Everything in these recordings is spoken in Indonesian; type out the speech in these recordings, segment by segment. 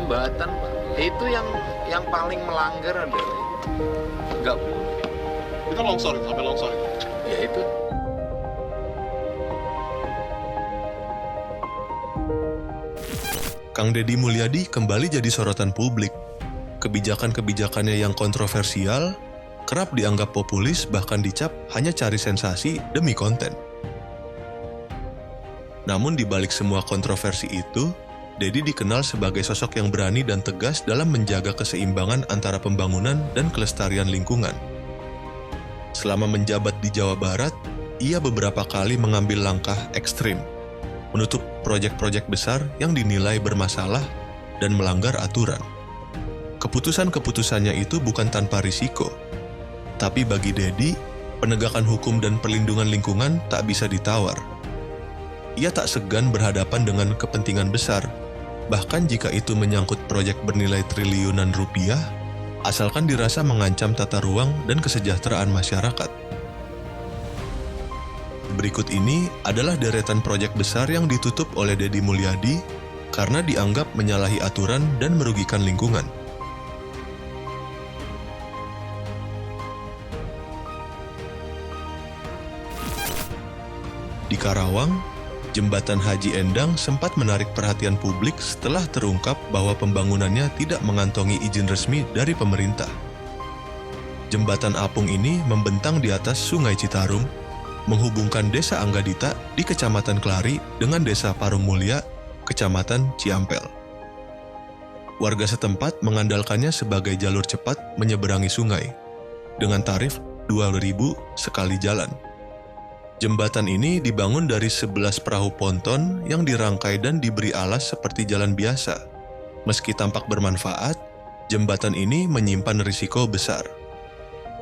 jembatan, Pak. Itu yang paling melanggar adalah nggak boleh. Itu longsor, sampai longsor. Ya itu. Kang Deddy Mulyadi kembali jadi sorotan publik. Kebijakan-kebijakannya yang kontroversial kerap dianggap populis, bahkan dicap hanya cari sensasi demi konten. Namun di balik semua kontroversi itu, Deddy dikenal sebagai sosok yang berani dan tegas dalam menjaga keseimbangan antara pembangunan dan kelestarian lingkungan. Selama menjabat di Jawa Barat, ia beberapa kali mengambil langkah ekstrim, menutup proyek-proyek besar yang dinilai bermasalah dan melanggar aturan. Keputusan-keputusannya itu bukan tanpa risiko, tapi bagi Deddy, penegakan hukum dan perlindungan lingkungan tak bisa ditawar. Ia tak segan berhadapan dengan kepentingan besar, bahkan jika itu menyangkut proyek bernilai triliunan rupiah, asalkan dirasa mengancam tata ruang dan kesejahteraan masyarakat. Berikut ini adalah deretan proyek besar yang ditutup oleh Deddy Mulyadi karena dianggap menyalahi aturan dan merugikan lingkungan. Di Karawang, Jembatan Haji Endang sempat menarik perhatian publik setelah terungkap bahwa pembangunannya tidak mengantongi izin resmi dari pemerintah. Jembatan apung ini membentang di atas Sungai Citarum, menghubungkan Desa Anggadita di Kecamatan Klari dengan Desa Parung Mulya, Kecamatan Ciampel. Warga setempat mengandalkannya sebagai jalur cepat menyeberangi sungai, dengan tarif Rp2.000 sekali jalan. Jembatan ini dibangun dari 11 perahu ponton yang dirangkai dan diberi alas seperti jalan biasa. Meski tampak bermanfaat, jembatan ini menyimpan risiko besar.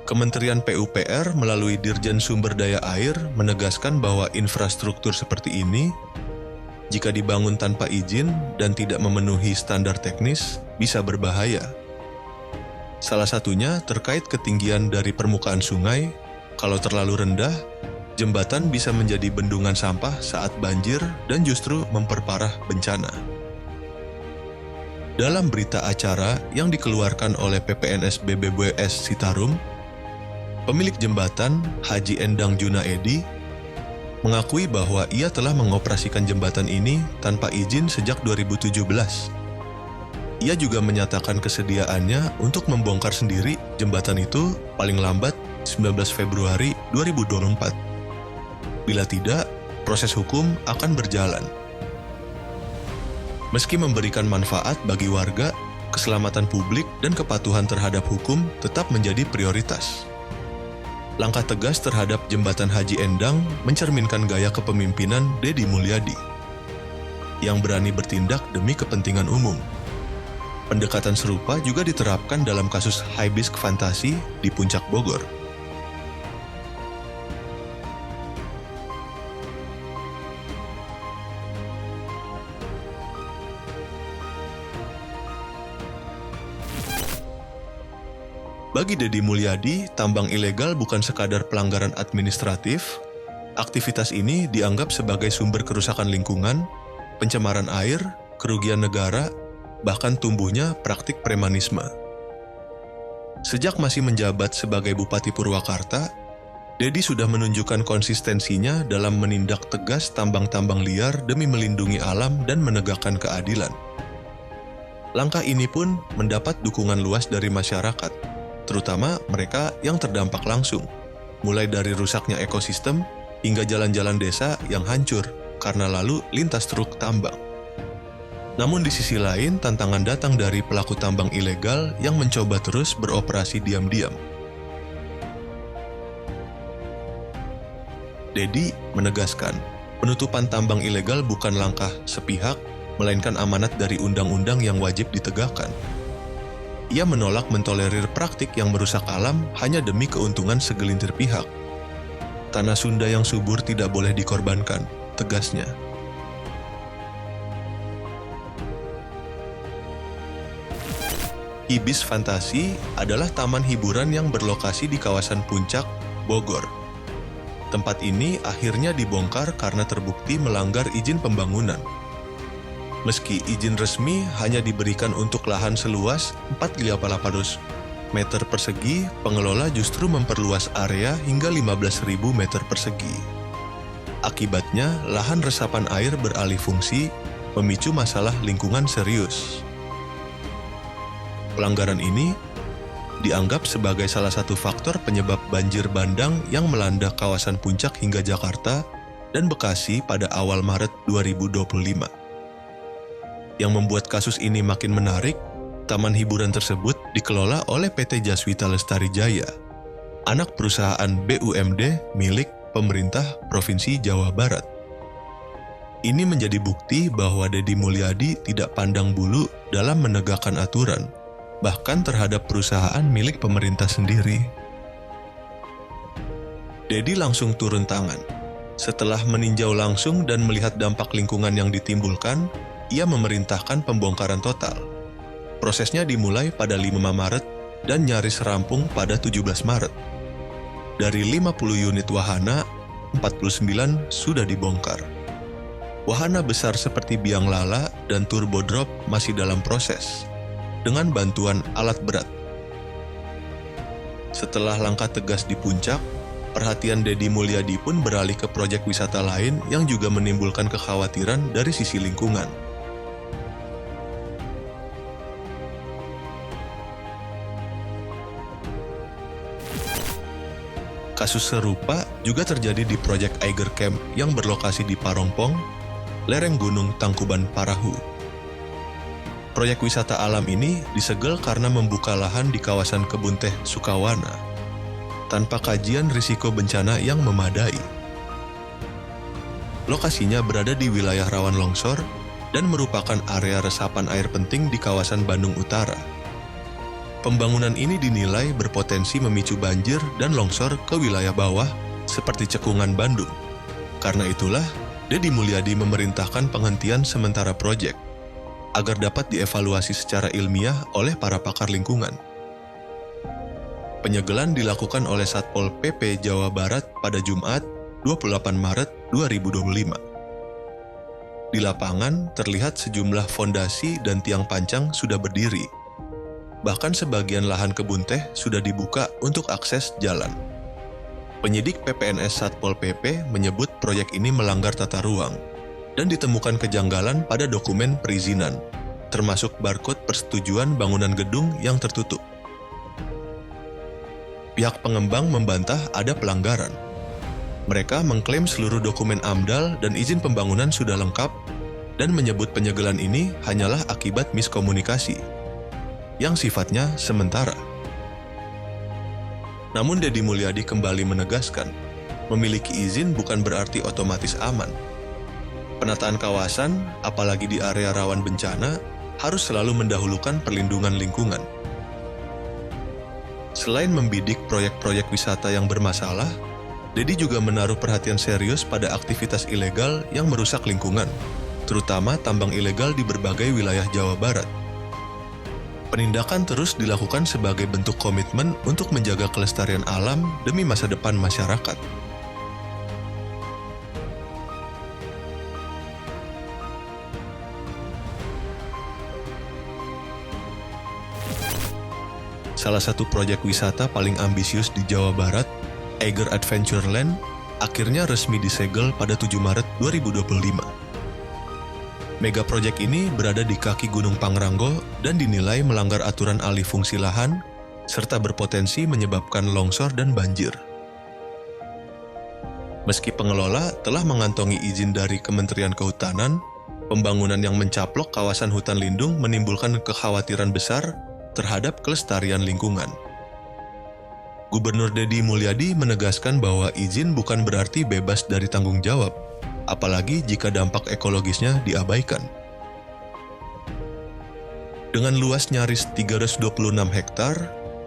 Kementerian PUPR melalui Dirjen Sumber Daya Air menegaskan bahwa infrastruktur seperti ini, jika dibangun tanpa izin dan tidak memenuhi standar teknis, bisa berbahaya. Salah satunya terkait ketinggian dari permukaan sungai. Kalau terlalu rendah, jembatan bisa menjadi bendungan sampah saat banjir dan justru memperparah bencana. Dalam berita acara yang dikeluarkan oleh PPNS BBWS Citarum, pemilik jembatan Haji Endang Junaedi mengakui bahwa ia telah mengoperasikan jembatan ini tanpa izin sejak 2017. Ia juga menyatakan kesediaannya untuk membongkar sendiri jembatan itu paling lambat 19 Februari 2024. Bila tidak, proses hukum akan berjalan. Meski memberikan manfaat bagi warga, keselamatan publik dan kepatuhan terhadap hukum tetap menjadi prioritas. Langkah tegas terhadap Jembatan Haji Endang mencerminkan gaya kepemimpinan Deddy Mulyadi, yang berani bertindak demi kepentingan umum. Pendekatan serupa juga diterapkan dalam kasus Hibiscus Fantasi di Puncak Bogor. Bagi Deddy Mulyadi, tambang ilegal bukan sekadar pelanggaran administratif. Aktivitas ini dianggap sebagai sumber kerusakan lingkungan, pencemaran air, kerugian negara, bahkan tumbuhnya praktik premanisme. Sejak masih menjabat sebagai Bupati Purwakarta, Deddy sudah menunjukkan konsistensinya dalam menindak tegas tambang-tambang liar demi melindungi alam dan menegakkan keadilan. Langkah ini pun mendapat dukungan luas dari masyarakat, terutama mereka yang terdampak langsung, mulai dari rusaknya ekosistem hingga jalan-jalan desa yang hancur karena lalu lintas truk tambang. Namun di sisi lain, tantangan datang dari pelaku tambang ilegal yang mencoba terus beroperasi diam-diam. Deddy menegaskan, penutupan tambang ilegal bukan langkah sepihak, melainkan amanat dari undang-undang yang wajib ditegakkan. Ia menolak mentolerir praktik yang merusak alam hanya demi keuntungan segelintir pihak. Tanah Sunda yang subur tidak boleh dikorbankan, tegasnya. Hibiscus Fantasi adalah taman hiburan yang berlokasi di kawasan Puncak, Bogor. Tempat ini akhirnya dibongkar karena terbukti melanggar izin pembangunan. Meski izin resmi hanya diberikan untuk lahan seluas 4.800 meter persegi, pengelola justru memperluas area hingga 15.000 meter persegi. Akibatnya, lahan resapan air beralih fungsi, memicu masalah lingkungan serius. Pelanggaran ini dianggap sebagai salah satu faktor penyebab banjir bandang yang melanda kawasan Puncak hingga Jakarta dan Bekasi pada awal Maret 2025. Yang membuat kasus ini makin menarik, taman hiburan tersebut dikelola oleh PT Jaswita Lestari Jaya, anak perusahaan BUMD milik pemerintah Provinsi Jawa Barat. Ini menjadi bukti bahwa Deddy Mulyadi tidak pandang bulu dalam menegakkan aturan, bahkan terhadap perusahaan milik pemerintah sendiri. Deddy langsung turun tangan. Setelah meninjau langsung dan melihat dampak lingkungan yang ditimbulkan, ia memerintahkan pembongkaran total. Prosesnya dimulai pada 5 Maret dan nyaris rampung pada 17 Maret. Dari 50 unit wahana, 49 sudah dibongkar. Wahana besar seperti biang lala dan turbo drop masih dalam proses, dengan bantuan alat berat. Setelah langkah tegas di Puncak, perhatian Deddy Mulyadi pun beralih ke proyek wisata lain yang juga menimbulkan kekhawatiran dari sisi lingkungan. Kasus serupa juga terjadi di proyek Eiger Camp yang berlokasi di Parongpong, lereng Gunung Tangkuban Parahu. Proyek wisata alam ini disegel karena membuka lahan di kawasan Kebun Teh Sukawana, tanpa kajian risiko bencana yang memadai. Lokasinya berada di wilayah rawan longsor dan merupakan area resapan air penting di kawasan Bandung Utara. Pembangunan ini dinilai berpotensi memicu banjir dan longsor ke wilayah bawah seperti Cekungan Bandung. Karena itulah, Deddy Mulyadi memerintahkan penghentian sementara proyek agar dapat dievaluasi secara ilmiah oleh para pakar lingkungan. Penyegelan dilakukan oleh Satpol PP Jawa Barat pada Jumat, 28 Maret 2025. Di lapangan terlihat sejumlah fondasi dan tiang pancang sudah berdiri. Bahkan sebagian lahan kebun teh sudah dibuka untuk akses jalan. Penyidik PPNS Satpol PP menyebut proyek ini melanggar tata ruang dan ditemukan kejanggalan pada dokumen perizinan, termasuk barcode persetujuan bangunan gedung yang tertutup. Pihak pengembang membantah ada pelanggaran. Mereka mengklaim seluruh dokumen AMDAL dan izin pembangunan sudah lengkap dan menyebut penyegelan ini hanyalah akibat miskomunikasi yang sifatnya sementara. Namun Deddy Mulyadi kembali menegaskan, memiliki izin bukan berarti otomatis aman. Penataan kawasan, apalagi di area rawan bencana, harus selalu mendahulukan perlindungan lingkungan. Selain membidik proyek-proyek wisata yang bermasalah, Deddy juga menaruh perhatian serius pada aktivitas ilegal yang merusak lingkungan, terutama tambang ilegal di berbagai wilayah Jawa Barat. Penindakan terus dilakukan sebagai bentuk komitmen untuk menjaga kelestarian alam demi masa depan masyarakat. Salah satu proyek wisata paling ambisius di Jawa Barat, Eiger Adventureland, akhirnya resmi disegel pada 7 Maret 2025. Mega proyek ini berada di kaki Gunung Pangrango dan dinilai melanggar aturan alih fungsi lahan, serta berpotensi menyebabkan longsor dan banjir. Meski pengelola telah mengantongi izin dari Kementerian Kehutanan, pembangunan yang mencaplok kawasan hutan lindung menimbulkan kekhawatiran besar terhadap kelestarian lingkungan. Gubernur Deddy Mulyadi menegaskan bahwa izin bukan berarti bebas dari tanggung jawab, apalagi jika dampak ekologisnya diabaikan. Dengan luas nyaris 326 hektar,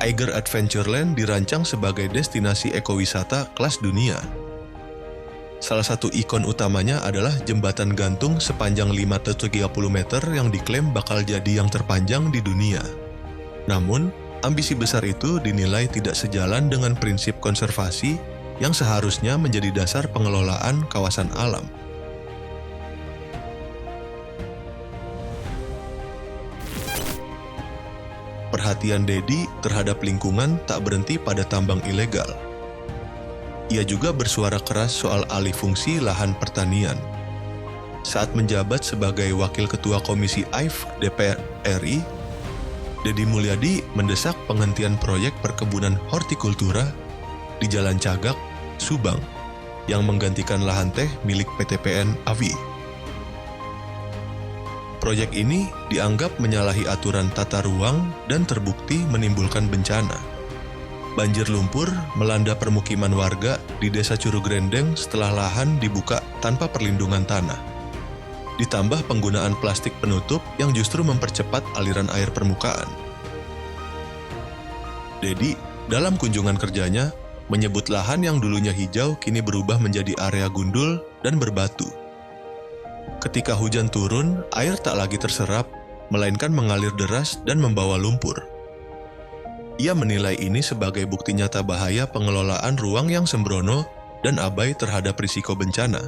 Eiger Adventureland dirancang sebagai destinasi ekowisata kelas dunia. Salah satu ikon utamanya adalah jembatan gantung sepanjang 530 meter yang diklaim bakal jadi yang terpanjang di dunia. Namun, ambisi besar itu dinilai tidak sejalan dengan prinsip konservasi yang seharusnya menjadi dasar pengelolaan kawasan alam. perhatian Dedi terhadap lingkungan tak berhenti pada tambang ilegal. Ia juga bersuara keras soal alih fungsi lahan pertanian. Saat menjabat sebagai Wakil Ketua Komisi AIF DPR RI, Dedi Mulyadi mendesak penghentian proyek perkebunan hortikultura di Jalan Cagak, Subang, yang menggantikan lahan teh milik PT PN AVI. Proyek ini dianggap menyalahi aturan tata ruang dan terbukti menimbulkan bencana. Banjir lumpur melanda permukiman warga di Desa Curugrendeng setelah lahan dibuka tanpa perlindungan tanah. Ditambah penggunaan plastik penutup yang justru mempercepat aliran air permukaan. Dedi, dalam kunjungan kerjanya, menyebut lahan yang dulunya hijau kini berubah menjadi area gundul dan berbatu. Ketika hujan turun, air tak lagi terserap, melainkan mengalir deras dan membawa lumpur. Ia menilai ini sebagai bukti nyata bahaya pengelolaan ruang yang sembrono dan abai terhadap risiko bencana.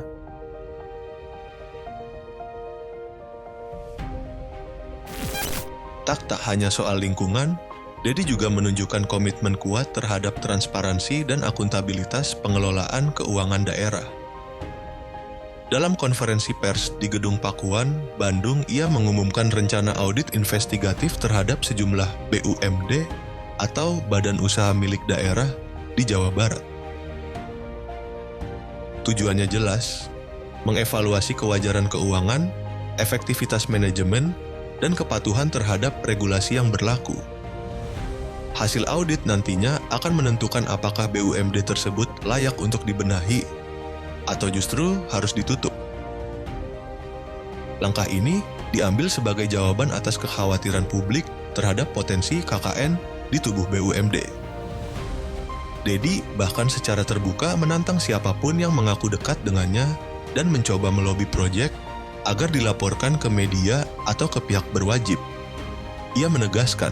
Tak hanya soal lingkungan, Dedi juga menunjukkan komitmen kuat terhadap transparansi dan akuntabilitas pengelolaan keuangan daerah. Dalam konferensi pers di Gedung Pakuan, Bandung, ia mengumumkan rencana audit investigatif terhadap sejumlah BUMD atau badan usaha milik daerah di Jawa Barat. Tujuannya jelas, mengevaluasi kewajaran keuangan, efektivitas manajemen, dan kepatuhan terhadap regulasi yang berlaku. Hasil audit nantinya akan menentukan apakah BUMD tersebut layak untuk dibenahi atau justru harus ditutup. Langkah ini diambil sebagai jawaban atas kekhawatiran publik terhadap potensi KKN di tubuh BUMD. Dedi bahkan secara terbuka menantang siapapun yang mengaku dekat dengannya dan mencoba melobi proyek agar dilaporkan ke media atau ke pihak berwajib. Ia menegaskan,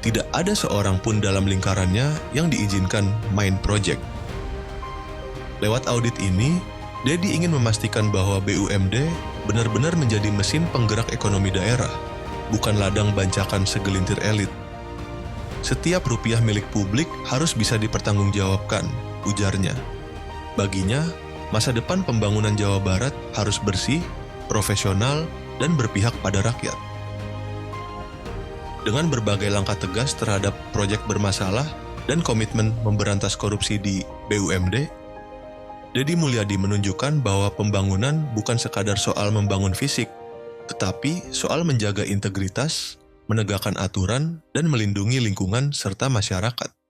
tidak ada seorang pun dalam lingkarannya yang diizinkan main proyek. Lewat audit ini, Dedi ingin memastikan bahwa BUMD benar-benar menjadi mesin penggerak ekonomi daerah, bukan ladang bancakan segelintir elit. Setiap rupiah milik publik harus bisa dipertanggungjawabkan, ujarnya. Baginya, masa depan pembangunan Jawa Barat harus bersih, profesional, dan berpihak pada rakyat. Dengan berbagai langkah tegas terhadap proyek bermasalah dan komitmen memberantas korupsi di BUMD, Dedi Mulyadi menunjukkan bahwa pembangunan bukan sekadar soal membangun fisik, tetapi soal menjaga integritas, menegakkan aturan, dan melindungi lingkungan serta masyarakat.